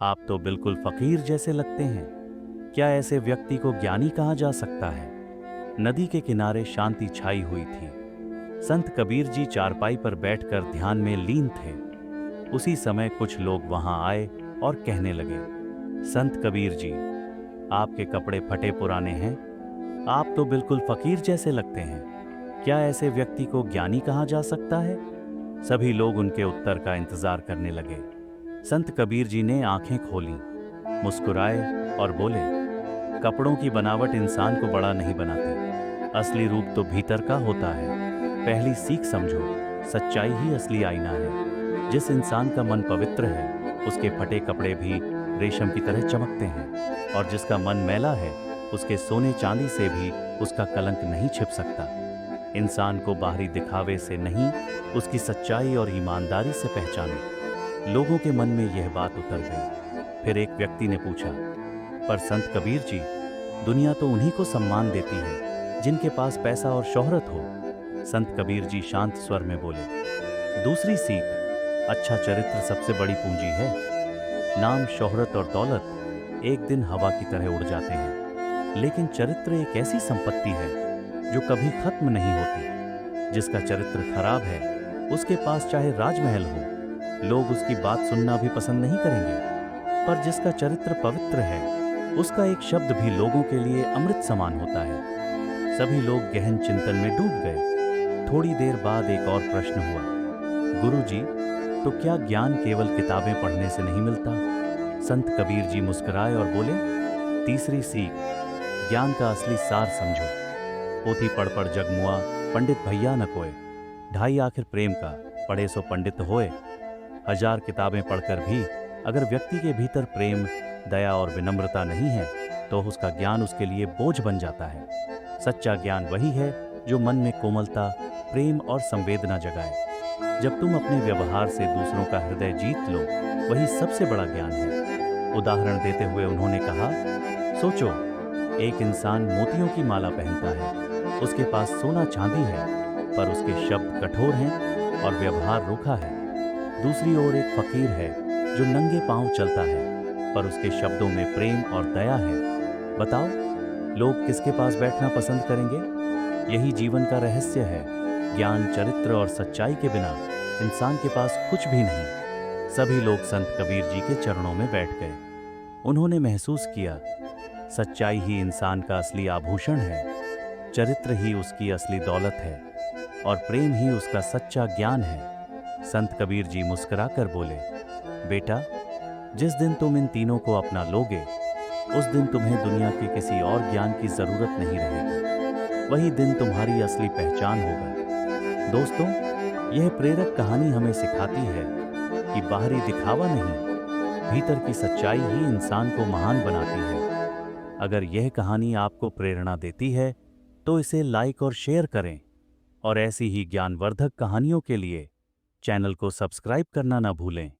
आप तो बिल्कुल फकीर जैसे लगते हैं। क्या ऐसे व्यक्ति को ज्ञानी कहा जा सकता है? नदी के किनारे शांति छाई हुई थी। संत कबीर जी चारपाई पर बैठकर ध्यान में लीन थे। उसी समय कुछ लोग वहां आए और कहने लगे, संत कबीर जी, आपके कपड़े फटे पुराने हैं। आप तो बिल्कुल फकीर जैसे लगते हैं। क्या ऐसे व्यक्ति को ज्ञानी कहा जा सकता है? सभी लोग उनके उत्तर का इंतजार करने लगे। संत कबीर जी ने आंखें खोलीं, मुस्कुराए और बोले, कपड़ों की बनावट इंसान को बड़ा नहीं बनाती, असली रूप तो भीतर का होता है। पहली सीख समझो, सच्चाई ही असली आईना है। जिस इंसान का मन पवित्र है, उसके फटे कपड़े भी रेशम की तरह चमकते हैं, और जिसका मन मैला है, उसके सोने चांदी से भी उसका कलंक नहीं छिप सकता। इंसान को बाहरी दिखावे से नहीं, उसकी सच्चाई और ईमानदारी से पहचानो। लोगों के मन में यह बात उतर गई। फिर एक व्यक्ति ने पूछा, पर संत कबीर जी, दुनिया तो उन्हीं को सम्मान देती है जिनके पास पैसा और शोहरत हो। संत कबीर जी शांत स्वर में बोले, दूसरी सीख, अच्छा चरित्र सबसे बड़ी पूंजी है। नाम, शोहरत और दौलत एक दिन हवा की तरह उड़ जाते हैं, लेकिन चरित्र एक ऐसी संपत्ति है जो कभी खत्म नहीं होती। जिसका चरित्र खराब है, उसके पास चाहे राजमहल हो, लोग उसकी बात सुनना भी पसंद नहीं करेंगे। पर जिसका चरित्र पवित्र है, उसका एक शब्द भी लोगों के लिए अमृत समान होता है। सभी लोग गहन चिंतन में डूब गए। थोड़ी देर बाद एक और प्रश्न हुआ, गुरुजी, तो क्या ज्ञान केवल किताबें पढ़ने से नहीं मिलता? संत कबीर जी मुस्कुराए और बोले, तीसरी सीख, ज्ञान का असली सार समझो। पोथी पढ़ पढ़ जग मुआ, पंडित भैया न कोय। ढाई आखिर प्रेम का, पढ़े सो पंडित होए। हजार किताबें पढ़कर भी अगर व्यक्ति के भीतर प्रेम, दया और विनम्रता नहीं है, तो उसका ज्ञान उसके लिए बोझ बन जाता है। सच्चा ज्ञान वही है जो मन में कोमलता, प्रेम और संवेदना जगाए। जब तुम अपने व्यवहार से दूसरों का हृदय जीत लो, वही सबसे बड़ा ज्ञान है। उदाहरण देते हुए उन्होंने कहा, सोचो, एक इंसान मोतियों की माला पहनता है, उसके पास सोना चांदी है, पर उसके शब्द कठोर हैं और व्यवहार रूखा है। दूसरी ओर एक फकीर है जो नंगे पांव चलता है, पर उसके शब्दों में प्रेम और दया है। बताओ, लोग किसके पास बैठना पसंद करेंगे? यही जीवन का रहस्य है। ज्ञान, चरित्र और सच्चाई के बिना इंसान के पास कुछ भी नहीं। सभी लोग संत कबीर जी के चरणों में बैठ गए। उन्होंने महसूस किया, सच्चाई ही इंसान का असली आभूषण है, चरित्र ही उसकी असली दौलत है, और प्रेम ही उसका सच्चा ज्ञान है। संत कबीर जी मुस्कुराकर बोले, बेटा, जिस दिन तुम इन तीनों को अपना लोगे, उस दिन तुम्हें दुनिया के किसी और ज्ञान की जरूरत नहीं रहेगी। वही दिन तुम्हारी असली पहचान होगा। दोस्तों, यह प्रेरक कहानी हमें सिखाती है कि बाहरी दिखावा नहीं, भीतर की सच्चाई ही इंसान को महान बनाती है। अगर यह कहानी आपको प्रेरणा देती है, तो इसे लाइक और शेयर करें, और ऐसी ही ज्ञानवर्धक कहानियों के लिए चैनल को सब्सक्राइब करना ना भूलें।